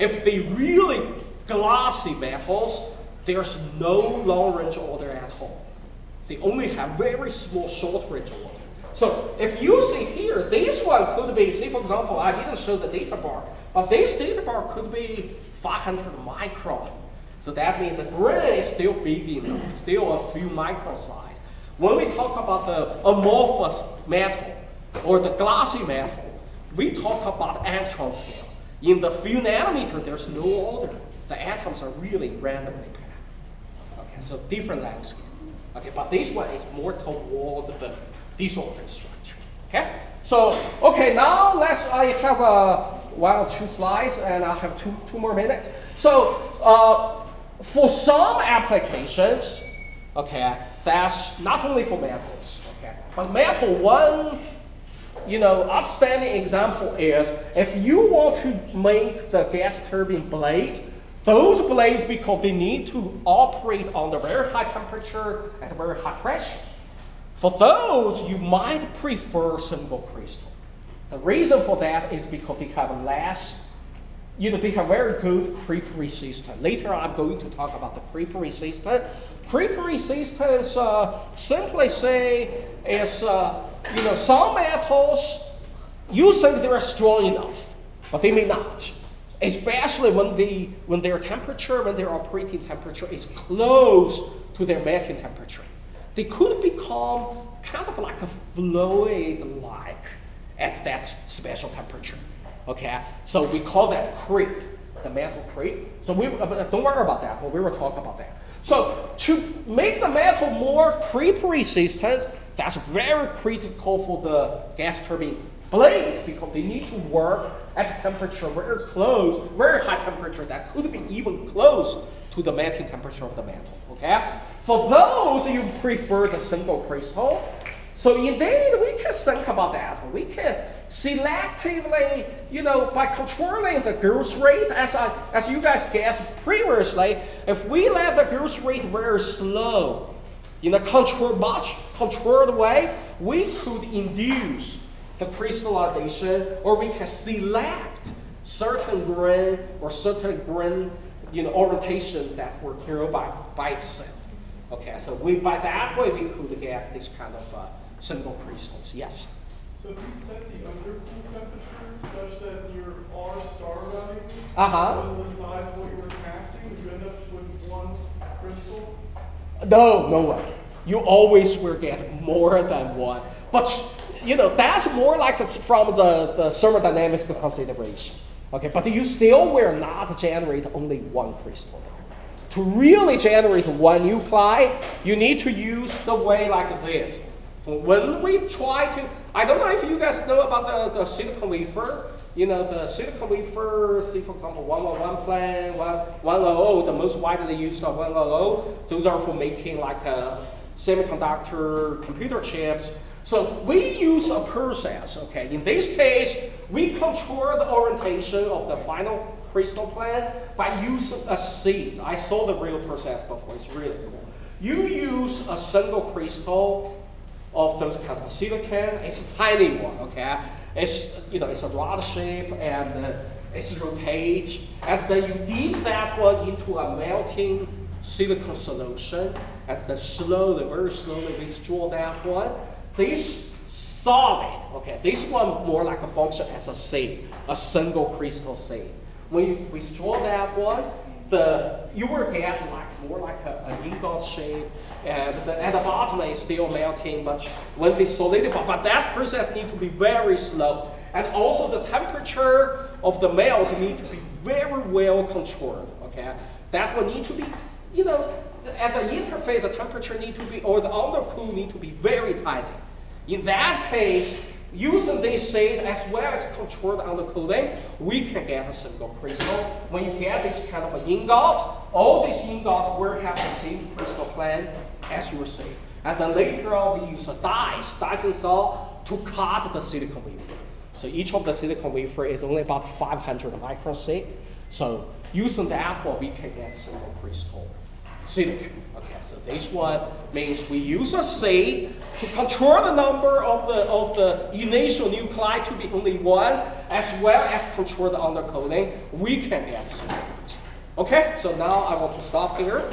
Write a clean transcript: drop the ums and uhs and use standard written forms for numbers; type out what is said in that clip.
If they really glossy metals, there's no long range order at all. They only have very small short range order. So if you see here, this one could be, say for example, I didn't show the data bar, but this data bar could be 500 micron. So that means the grain is still big enough, still a few micron size. When we talk about the amorphous metal or the glossy metal, we talk about angstrom scale. In the few nanometer, there's no order. The atoms are really randomly packed. Okay, so different landscape. Okay, but this one is more toward the disordered structure. Okay, so okay, now I have one or two slides, and I have two more minutes. So for some applications, okay, that's not only for metals, okay, but metal one, outstanding example is if you want to make the gas turbine blade, those blades, because they need to operate on the very high temperature at a very high pressure, for those, you might prefer single crystal. The reason for that is because they have less, they have very good creep resistance. Later, I'm going to talk about the creep resistance. Creep resistance, simply say, is, some metals, you think they're strong enough, but they may not. Especially when their operating temperature is close to their melting temperature. They could become kind of like a fluid-like at that special temperature. Okay, so we call that creep, the metal creep. So don't worry about that. We will talk about that. So to make the metal more creep resistant, that's very critical for the gas turbine blades because they need to work at a temperature very close, very high temperature that could be even close to the melting temperature of the metal. Okay, for those you prefer the single crystal. So indeed, we can think about that. We can selectively, by controlling the growth rate, as you guys guessed previously, if we let the growth rate very slow, in a controlled way, we could induce the crystallization, or we can select certain grain or certain grain, orientation that will grow by itself. Okay, so by that way we could get this kind of single crystals. Yes. So if you set the undercool temperature such that your R star value was the size of what you were casting, would you end up with one crystal? No way. You always will get more than one. But that's more like from the thermodynamics consideration. Okay, but you still will not generate only one crystal there. To really generate one nuclei, you need to use the way like this. When we try to, I don't know if you guys know about the silicon wafer. The silicon wafer, say for example, 111 plan, 100, the most widely used are 100. Those are for making like semiconductor computer chips. So we use a process, okay? In this case, we control the orientation of the final crystal plan by using a seed. I saw the real process before, it's really cool. You use a single crystal of those kind of silicon. It's a tiny one, okay? It's, it's a rod shape and it's rotate. And then you dip that one into a melting silicon solution and then very slowly withdraw that one. This solid, okay, this one more like a function as a seed, a single crystal seed. When you withdraw that one, you will get more like an ingot shape, and at the bottom is still melting, but when they solidify, but that process needs to be very slow. And also the temperature of the melt need to be very well controlled, okay? That will need to be, at the interface, the temperature need to be, or the undercool need to be very tight. In that case, using this seed as well as controlled undercooling, we can get a single crystal. When you get this kind of an ingot, all these ingots will have the same crystal plan as your seed. And then later on, we use a Dyson saw, to cut the silicon wafer. So each of the silicon wafer is only about 500 micron thick. So using that one, we can get single crystal silicon. Okay, so this one means we use a seed to control the number of the initial nuclei to be only one, as well as control the undercoding. We can add silicon. Okay, so now I want to stop here.